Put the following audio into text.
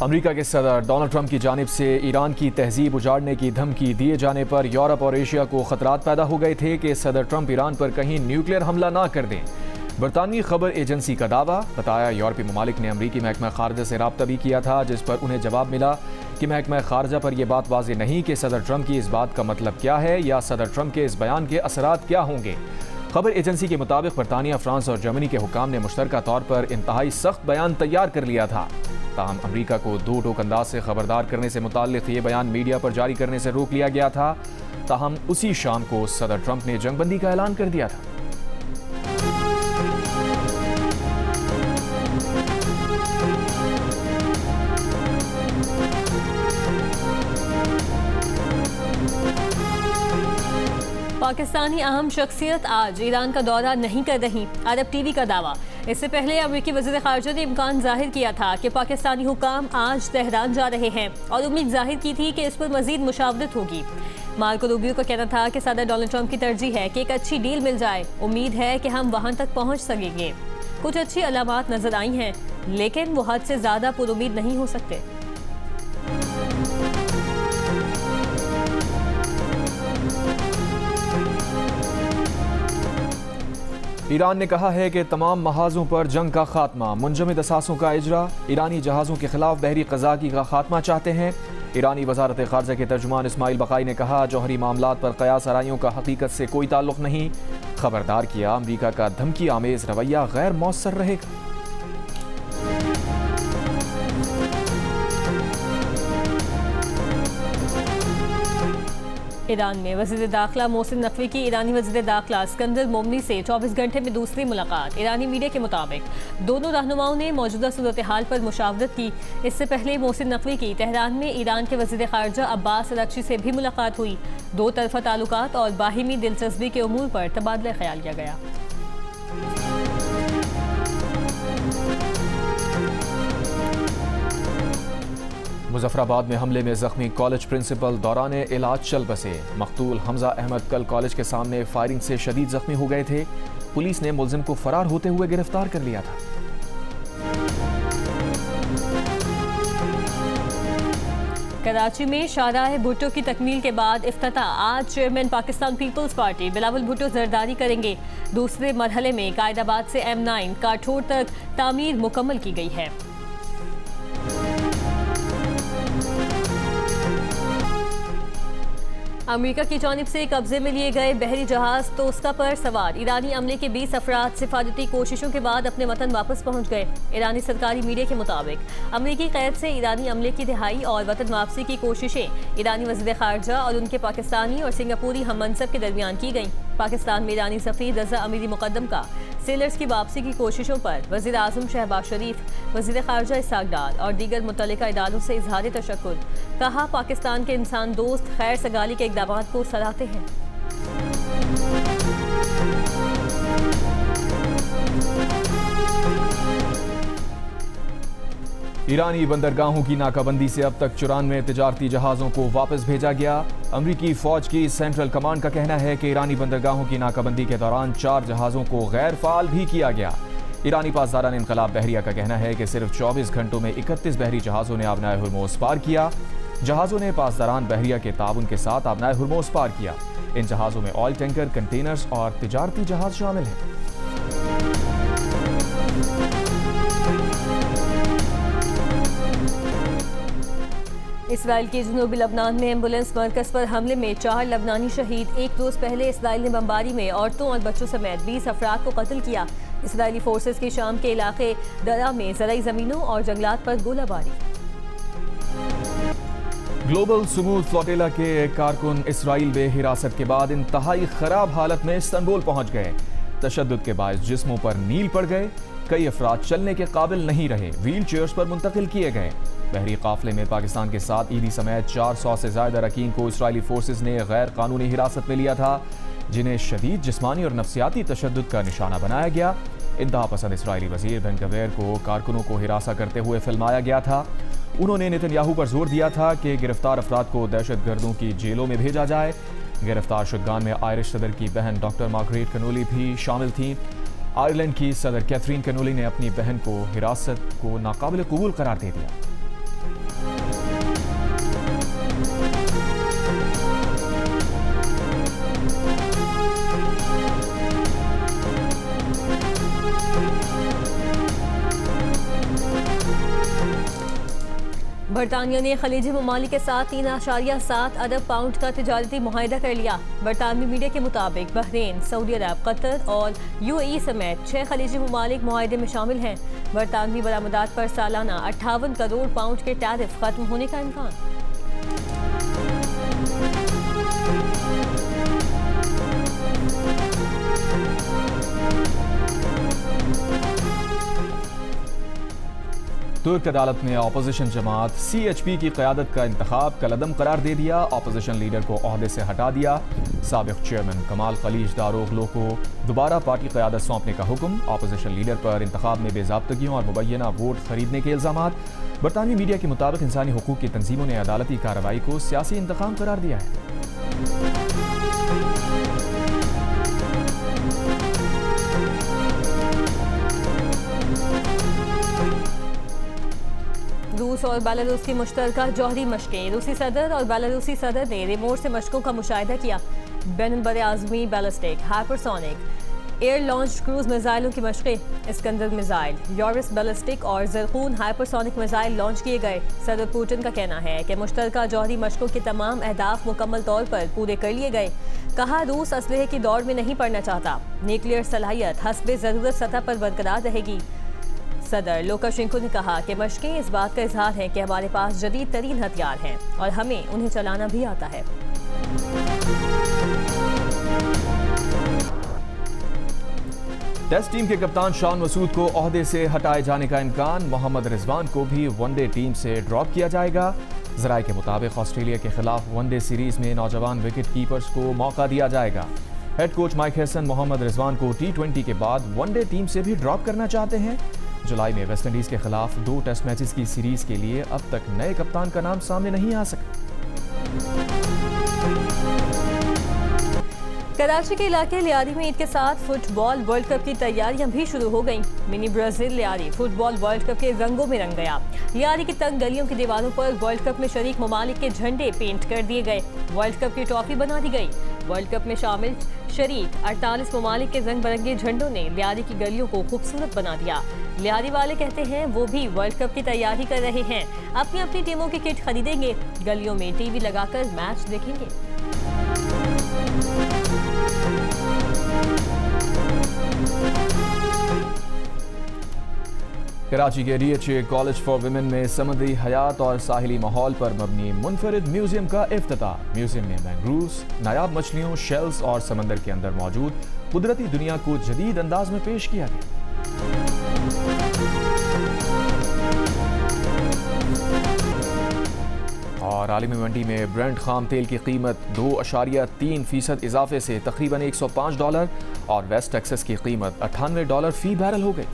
America के सदर Donald Trump की जानिब से ईरान की तहजीब उजाड़ने की धमकी दिए जाने पर यूरोप और एशिया को खतरात पैदा हो गए थे कि सदर ट्रंप ईरान पर कहीं न्यूक्लियर हमला ना कर दें। बरतानवी खबर एजेंसी का दावा बताया यूरोपीय ममालिक ने अमरीकी महकमा खारजा से रब्ता भी किया था, जिस पर उन्हें जवाब मिला कि महकमा खारजा पर यह बात वाज़ेह नहीं कि सदर ट्रंप की इस बात का मतलब क्या है या सदर ट्रंप के इस बयान के असरात क्या होंगे। खबर एजेंसी के मुताबिक बरतानिया, फ्रांस और जर्मनी के हुकाम ने मुश्तरका तौर पर इंतहाई सख्त बयान तैयार कर लिया था। ताहम अमरीका को दो टोक अंदाज से खबरदार करने से मुताल्लिक ये बयान मीडिया पर जारी करने से रोक लिया गया था। ताहम उसी शाम को सदर ट्रंप ने जंगबंदी का ऐलान कर दिया था। पाकिस्तानी अहम शख्सियत आज ईरान का दौरा नहीं कर रही, अरब टीवी का दावा। इससे पहले अमेरिकी वज़ीर ख़ारजा ने इम्कान जाहिर किया था कि पाकिस्तानी हुकाम आज तेहरान जा रहे हैं और उम्मीद जाहिर की थी कि इस पर मज़ीद मुशावरत होगी। मार्को रूबियो का कहना था कि सदर डोनाल्ड ट्रंप की तरजीह है कि एक अच्छी डील मिल जाए। उम्मीद है कि हम वहां तक पहुंच सकेंगे। कुछ अच्छी अलामात नजर आई हैं, लेकिन वो हद से ज़्यादा पुरुमीद नहीं हो सकते। ईरान ने कहा है कि तमाम महाजों पर जंग का खात्मा, मुंजमद असासों का इजरा। ईरानी जहाज़ों के खिलाफ बहरी क़ज़ाकी का खात्मा चाहते हैं। ईरानी वज़ारत ख़ारजा के तर्जुमान इस्माइल बक़ाई ने कहा, जौहरी मामलात पर क़यास आराइयों का हकीकत से कोई ताल्लुक़ नहीं। खबरदार किया, अमरीका का धमकी आमेज़ रवैया गैर मौसर रहेगा। ईरान में वज़ीर दाखिला मोहसिन नकवी की ईरानी वज़ीर दाखिला सिकंदर मोमनी से 24 घंटे में दूसरी मुलाकात। ईरानी मीडिया के मुताबिक दोनों रहनुमाओं ने मौजूदा सूरत हाल पर मुशावरत की। इससे पहले मोहसिन नकवी की तेहरान में ईरान के वज़ीर ख़ारजा अब्बास अरग़ची से भी मुलाकात हुई। दो तरफ़ा ताल्लुकात और बाहिमी दिलचस्पी के उमूर पर तबादला ख्याल किया गया। मुजफ्फराबाद में हमले में जख्मी कॉलेज प्रिंसिपल दौरान इलाज चल बसे। मकतूल हमजा अहमद कल कॉलेज के सामने फायरिंग से शदीद जख्मी हो गए थे। पुलिस ने मुलजिम को फरार होते हुए गिरफ्तार कर लिया था। कराची में शाहराह भुट्टो की तकमील के बाद इफ्तिताह। आज चेयरमैन पाकिस्तान पीपल्स पार्टी बिलावल भुट्टो जरदारी करेंगे। दूसरे मरहले में कायदाबाद से M9 काठोर तक तामीर मुकम्मल की गई है। अमेरिका की जानिब से कब्जे में लिए गए बहरी जहाज तोस्का पर सवार ईरानी अमले के 20 अफराद हिफाजती कोशिशों के बाद अपने वतन वापस पहुंच गए। ईरानी सरकारी मीडिया के मुताबिक अमरीकी कैद से ईरानी अमले की रिहाई और वतन वापसी की कोशिशें ईरानी वज़ीर ख़ारजा और उनके पाकिस्तानी और सिंगापुरी हममनसब के दरमियान की गईं। पाकिस्तान में ईरानी सफ़ीर रज़ा अमीरी मुक़द्दम का सेलर्स की वापसी की कोशिशों पर वज़ीर आज़म शहबाज शरीफ, वज़ीर ख़ारजा इसहाक़ डार और दीगर मुतल्लिका इदारों से इज़हार तशक्कुर। कहा, पाकिस्तान के इंसान दोस्त खैर सगाली के इक़दामात को सराहते हैं। ईरानी बंदरगाहों की नाकाबंदी से अब तक 94 तिजारती जहाज़ों को वापस भेजा गया। अमरीकी फ़ौज की सेंट्रल कमांड का कहना है कि ईरानी बंदरगाहों की नाकाबंदी के दौरान 4 जहाज़ों को गैर फ़ाल भी किया गया। ईरानी पासदारान इनकलाब बहरिया का कहना है कि सिर्फ 24 घंटों में 31 बहरी जहाज़ों ने आबनाए हुर्मुज़ पार किया। जहाज़ों ने पासदारान बहरिया के ताउन के साथ आबनाए हुर्मुज़ पार किया। इन जहाज़ों में ऑयल टैंकर, कंटेनर्स और तिजारती जहाज़ शामिल हैं। इसराइल के जनूबी लबनान में एम्बुलेंस मरकज़ पर हमले में 4 लबनानी शहीद। एक रोज़ पहले इसराइल ने बमबारी में औरतों और बच्चों समेत 20 अफराद को कत्ल किया। इसराइली फोर्सेस की शाम के इलाके दरा में ज़राई ज़मीनों और जंगलात पर गोलाबारी। ग्लोबल सुमूद फ्लोटेला के कारकुन इसराइल में हिरासत के बाद इंतहाई खराब हालत में इस्तांबुल पहुंच गए। तशद्दुद के बायस जिस्मों पर नील पड़ गए। कई अफराद चलने के काबिल नहीं रहे, व्हील चेयर्स पर मुंतकिल किए गए। बहरी काफिले में पाकिस्तान के साथ ईदी समेत 400 से ज्यादा अरकान को इसराइली फोर्सेस ने गैर कानूनी हिरासत में लिया था, जिन्हें शदीद जिस्मानी और नफ्सियाती तशद्दुद का निशाना बनाया गया। इंतहा पसंद इसराइली वजीर बेन गवेर को कारकुनों को हिरासा करते हुए फिल्माया गया था। उन्होंने नेतन्याहू पर जोर दिया था कि गिरफ्तार अफराद को दहशतगर्दों की जेलों में भेजा जाए। गिरफ्तार शुदगान में आयरिश सदर की बहन डॉक्टर मार्गरेट कनोली भी शामिल थीं। आयरलैंड की सदर कैथरीन कनोली ने अपनी बहन को हिरासत को नाकाबिल कबूल करार दे दिया। बरतानिया ने खलीजी ममालिक के साथ 3.7 अरब पाउंड का तिजारती मुआहिदा कर लिया। बरतानवी मीडिया के मुताबिक बहरीन, सऊदी अरब, कतर और UAE समेत 6 खलीजी ममालिक मुआहिदे में शामिल हैं। बरतानवी बरामदात पर सालाना 58 करोड़ पाउंड के टैरिफ खत्म होने का इम्कान। तुर्क अदालत ने अपोजिशन जमात CHP की क़यादत का इंतखाब कलअदम करार दे दिया। अपोजिशन लीडर को ओहदे से हटा दिया। साबिक चेयरमैन कमाल खलीज दारोगलो को दोबारा पार्टी क़यादत सौंपने का हुक्म। अपोजिशन लीडर पर इंतखाब में बेज़ाब्तगियों और मुबैना वोट खरीदने के इल्ज़ामात। बरतानवी मीडिया के मुताबिक इंसानी हुकूक की तंजीमों ने अदालती कार्रवाई को सियासी इंतकाम करार दिया है। रूस और बेलारूस की मुश्तरका जौहरी मशकें। रूसी सदर और बेलारूसी सदर ने रिमोट से मशकों का मुशाहिदा किया। बैनुल बरआज़मी ballistic, hypersonic, air launch cruise मिसाइलों की मशकें। इस्कंदर मिसाइल, यूरिस बैलिस्टिक और ज़रकून हाइपरसोनिक मिसाइल लॉन्च किए गए। सदर पुतिन का कहना है कि मुश्तरका जौहरी मशकों के तमाम अहदाफ मुकम्मल तौर पर पूरे कर लिए गए। कहा, रूस असलहे की दौड़ में नहीं पड़ना चाहता। न्यूक्लियर सलाहियत हस्बे ज़रूरत सतह पर बरकरार रहेगी। सदर लुकाशेंको ने कहा कि मशकें इस बात का इजहार है कि हमारे पास जदीद तरीन हथियार हैं और हमें उन्हें चलाना भी आता है। टेस्ट टीम के कप्तान शान मसूद को ओहदे से हटाए जाने का इम्कान। मोहम्मद रिजवान को भी वनडे टीम से ड्रॉप किया जाएगा। ज़राए के मुताबिक ऑस्ट्रेलिया के खिलाफ वनडे सीरीज में नौजवान विकेट कीपर्स को मौका दिया जाएगा। Head coach Mike Hesson Mohammad Rizwan को T20 के बाद वनडे टीम से भी ड्रॉप करना चाहते हैं। जुलाई में वेस्टइंडीज के खिलाफ 2 टेस्ट मैचेस की सीरीज के लिए अब तक नए कप्तान का नाम सामने नहीं आ सका। कराची के इलाके लियारी में ईद के साथ फुटबॉल वर्ल्ड कप की तैयारियां भी शुरू हो गईं। Mini Brazil Lyari football world cup के रंगों में रंग गया। लियारी की तंग गलियों की दीवारों पर वर्ल्ड कप में शरीक ममालिक के झंडे पेंट कर दिए गए। वर्ल्ड कप की ट्रॉफी बना दी गई। वर्ल्ड कप में शामिल शरीक 48 ममालिक के रंग बिरंगे झंडों ने लियारी की गलियों को खूबसूरत बना दिया। लियारी वाले कहते हैं वो भी वर्ल्ड कप की तैयारी कर रहे हैं। अपनी अपनी टीमों की किट खरीदेंगे। गलियों में टीवी लगाकर मैच देखेंगे। कराची के DHA कॉलेज फॉर विमेन में समुद्री हयात और साहिली माहौल पर मबनी मुनफरिद म्यूजियम का इफ्तिताह। म्यूजियम में मैंग्रोव्स, नायाब मछलियों, शेल्स और समंदर के अंदर मौजूद कुदरती दुनिया को जदीद अंदाज में पेश किया गया। और आलमी मंडी में ब्रेंट खाम तेल की कीमत 2.3% इजाफे से तकरीबन $105 और वेस्ट टेक्सास की कीमत $98 फी बैरल हो गई।